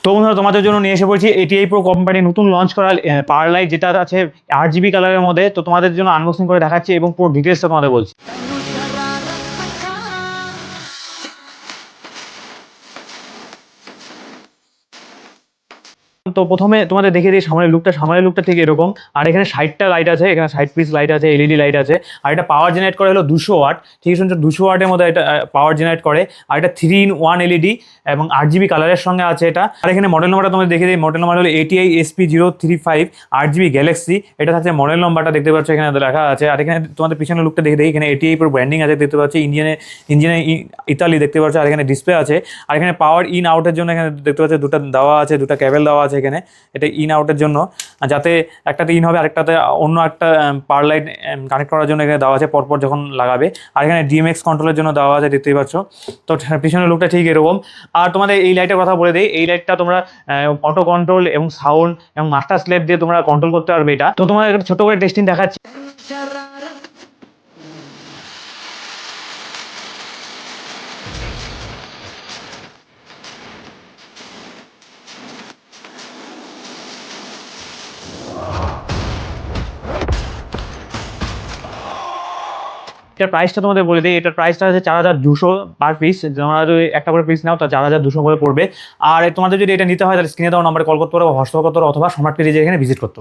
তো বন্ধুরা তোমাদের জন্য নিয়ে এসে পড়ছি এটিআই প্রো কোম্পানি নতুন লঞ্চ করা পাওয়ার লাইট, যেটা আছে RGB কালারের মধ্যে। তো তোমাদের জন্য আনবক্সিং করে দেখাচ্ছি এবং পুরো ডিটেলসটা তোমাদের বলছি। তো প্রথমে তোমাদের দেখিয়ে দিই সামনের লুকটা ঠিক এরকম। আর এখানে 60টা লাইট আছে, এখানে 60 পিস লাইট আছে, এলইডি লাইট আছে। আর এটা পাওয়ার জেনারেট করে হলো 200 ওয়াট। ঠিক আছে, 200 ওয়াটের মধ্যে এটা পাওয়ার জেনারেট করে। আর এটা 3-in-1 এলইডি এবং RGB কালারের সঙ্গে আছে এটা। আর এখানে মডেল নাম্বারটা তোমাদের দেখিয়ে দিই। মডেল নাম্বার হলো ATI SP035 RGB গ্যালাক্সি। এটা থাকছে মডেল নাম্বারটা, দেখতে পাচ্ছ এখানে লেখা আছে। আর এখানে তোমাদের পিছনের লুকটা দেখে দিই। এখানে ATI প্রো ব্র্যান্ডিং আছে, দেখতে পাচ্ছ ইঞ্জিনে ইতালি দেখতে পাচ্ছ। আর এখানে ডিসপ্লে আছে। আর এখানে পাওয়ার ইন আউটের জন্য এখানে দেখতে পাচ্ছ দুটো দেওয়া আছে, দুটো কেবল দেওয়া আছে এখানে। এটা ইন আউটের জন্য, যাতে একটাতে ইন হবে আরেকটাতে অন্য একটা পাওয়ার লাইট কানেক্ট করার জন্য এখানে দেওয়া আছে পরপর যখন লাগাবে। আর এখানে DMX কন্ট্রোলের জন্য দেওয়া আছে, দেখতেই পাচ্ছ। তো পিছনের লুকটা ঠিক এরকম। আর তোমাদের এই লাইটের কথা বলে দিই, এই লাইটটা তোমরা অটো কন্ট্রোল এবং সাউন্ড এবং মাস্টার স্লেভ দিয়ে তোমরা কন্ট্রোল করতে পারবে এটা। তো তোমাদের একটা ছোট করে টেস্টিং দেখাচ্ছি। এটার প্রাইসটা তোমাদের বলে দিই। এটার প্রাইসটা আছে 4200 পার পিস। তোমরা যদি একটা করে পিস নাও তা 4200 করে পড়বে। আর তোমাদের যদি এটা নিতে হয় তাহলে স্ক্রিনে দেওয়া নম্বরে কল করতে পারো, হোয়াটসঅ্যাপ করতে পারো, অথবা স্মার্ট পেজে এখানে ভিজিট করতে পারো।